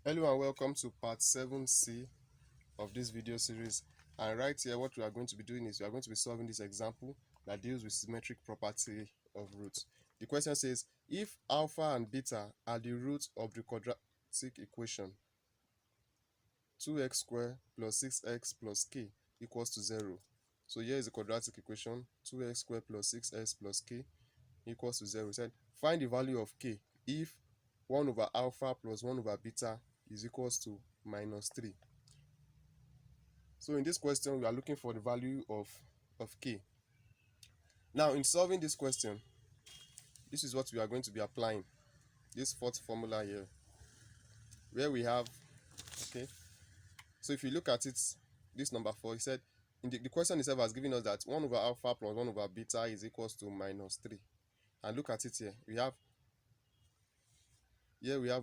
Hello and welcome to part 7c of this video series. And right here what we are going to be doing is we are going to be solving this example that deals with symmetric property of roots. The question says if alpha and beta are the roots of the quadratic equation 2x squared plus 6x plus k equals to 0. So here is the quadratic equation 2x squared plus 6x plus k equals to 0. It said find the value of k if 1 over alpha plus 1 over beta is equals to minus 3. So in this question, we are looking for the value of k. Now, in solving this question, this is what we are going to be applying. This fourth formula here, where we have, okay. So if you look at it, this number 4, it said, in the question itself has given us that 1 over alpha plus 1 over beta is equals to minus 3. And look at it here. We have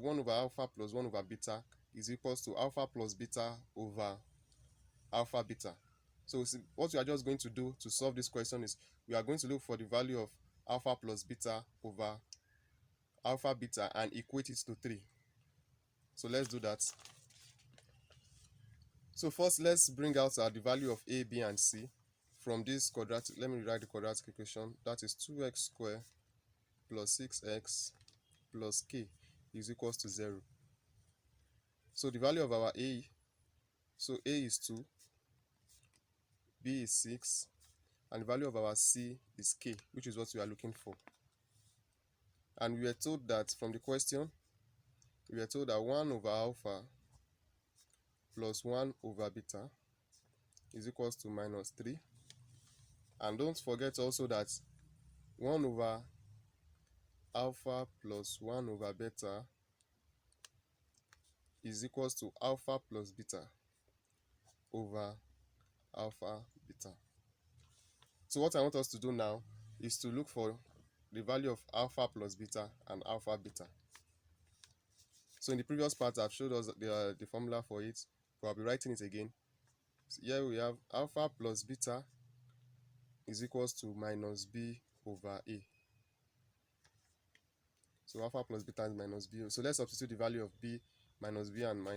1 over alpha plus 1 over beta is equals to alpha plus beta over alpha beta. So what we are just going to do to solve this question is we are going to look for the value of alpha plus beta over alpha beta and equate it to 3. So let's do that. So first let's bring out the value of a, b and c from this quadratic. Let me rewrite the quadratic equation. That is 2x squared plus 6x plus k is equals to 0. So the value of our a, so a is 2, b is 6, and the value of our c is k, which is what we are looking for. And we were told that from the question, we were told that 1 over alpha plus 1 over beta is equals to minus 3. And don't forget also that 1 over alpha plus 1 over beta is equals to alpha plus beta over alpha beta. So what I want us to do now is to look for the value of alpha plus beta and alpha beta. So in the previous part, I've showed us the formula for it, but I'll be writing it again. So here we have alpha plus beta is equals to minus b over a. So alpha plus beta is minus b. So let's substitute the value of b, minus b and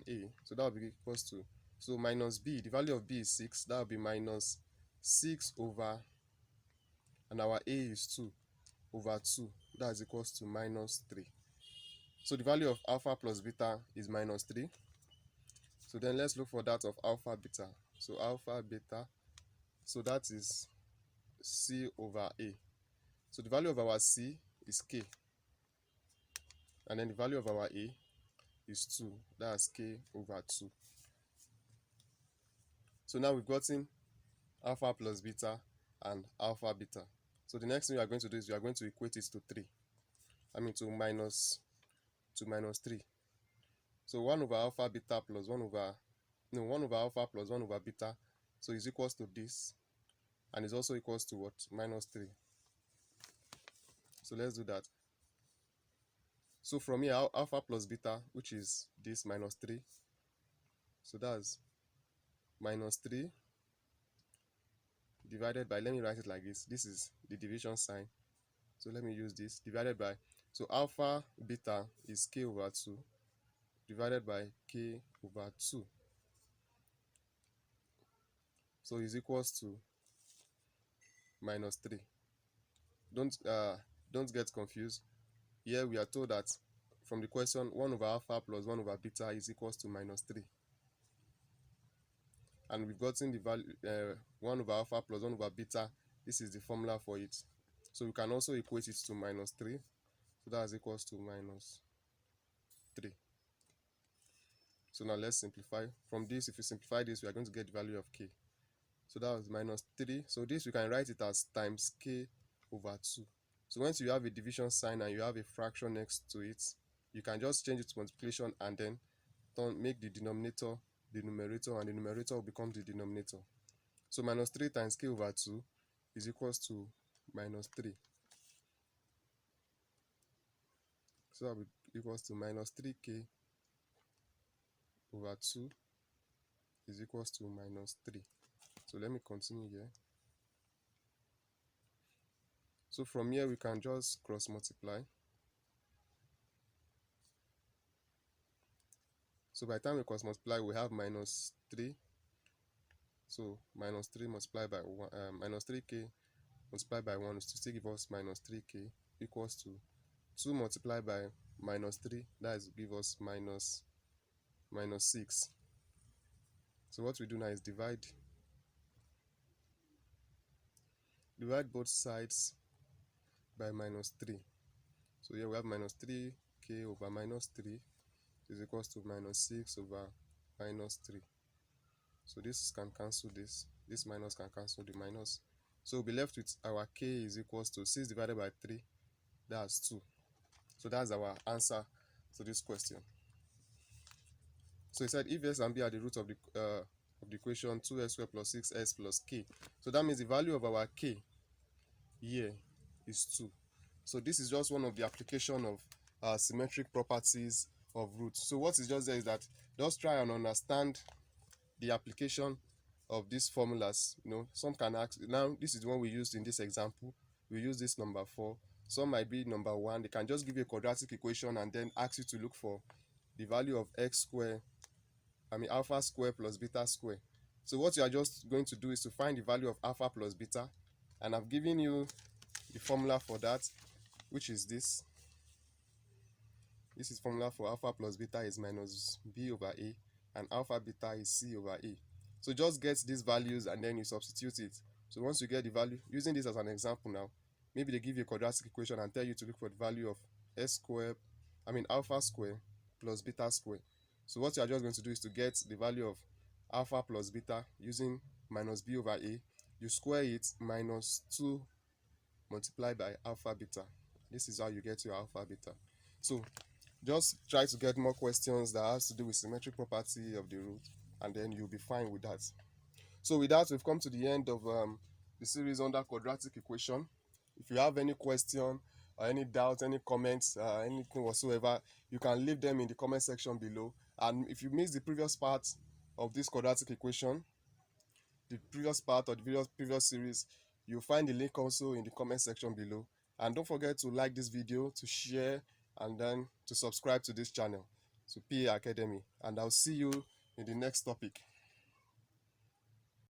a. So that will be equals to, so minus b, the value of b is 6. That will be minus 6 over, and our a is 2 over 2. That is equals to minus 3. So the value of alpha plus beta is minus 3. So then let's look for that of alpha beta. So alpha beta, so that is c over a. So the value of our c is k. And then the value of our a is 2. That's k over 2. So now we've gotten alpha plus beta and alpha beta. So the next thing we are going to do is we are going to equate it to 3. To minus 3. So 1 over alpha beta plus 1 over 1 over alpha plus 1 over beta. So is equals to this. And is also equals to what? Minus 3. So let's do that. So from here, alpha plus beta, which is this minus 3. So that's minus 3 divided by, let me write it like this. This is the division sign. So let me use this. Divided by, so alpha beta is k over 2 divided by k over 2. So is equals to minus 3. Don't get confused. Here we are told that from the question 1 over alpha plus 1 over beta is equals to minus 3. And we've gotten the value 1 over alpha plus 1 over beta. This is the formula for it. So we can also equate it to minus 3. So that is equals to minus 3. So now let's simplify. From this, if you simplify this, we are going to get the value of k. So that was minus 3. So this we can write it as times k over 2. So once you have a division sign and you have a fraction next to it, you can just change it to multiplication and then make the denominator the numerator, and the numerator will become the denominator. So minus 3 times k over 2 is equals to minus 3. So that will be equals to minus 3k over 2 is equals to minus 3. So let me continue here. So from here we can just cross multiply. So by the time we cross multiply, we have minus 3. So minus 3 multiplied by 1, minus 3k multiplied by 1 is to still give us minus 3k equals to 2 multiplied by minus 3, that is give us minus 6. So what we do now is divide both sides by minus 3. So here we have minus 3k over minus 3 is equals to minus 6 over minus 3. So this can cancel this minus can cancel the minus. So we'll be left with our k is equals to 6 divided by 3, that's 2. So that's our answer to this question. So he said if s and b are the root of the equation 2s squared plus 6s plus k. So that means the value of our k here is 2. So this is just one of the application of symmetric properties of roots. So what is just there is that just try and understand the application of these formulas. Some can ask, now this is the one we used in this example, we use this number 4. Some might be number 1. They can just give you a quadratic equation and then ask you to look for the value of alpha square plus beta square. So what you are just going to do is to find the value of alpha plus beta, and I've given you the formula for that, which is this. This is formula for alpha plus beta is minus b over a, and alpha beta is c over a. So just get these values and then you substitute it. So once you get the value, using this as an example now, maybe they give you a quadratic equation and tell you to look for the value of alpha square plus beta square. So what you are just going to do is to get the value of alpha plus beta using minus b over a. You square it, minus 2 multiplied by alpha beta. This is how you get your alpha beta. So just try to get more questions that has to do with symmetric property of the root, and then you'll be fine with that. So with that, we've come to the end of the series under quadratic equation. If you have any question or any doubt, any comments, anything whatsoever, you can leave them in the comment section below. And if you missed the previous part of this quadratic equation, the previous part of the previous series, you'll find the link also in the comment section below. And don't forget to like this video, to share, and then to subscribe to this channel, to PA Academy. And I'll see you in the next topic.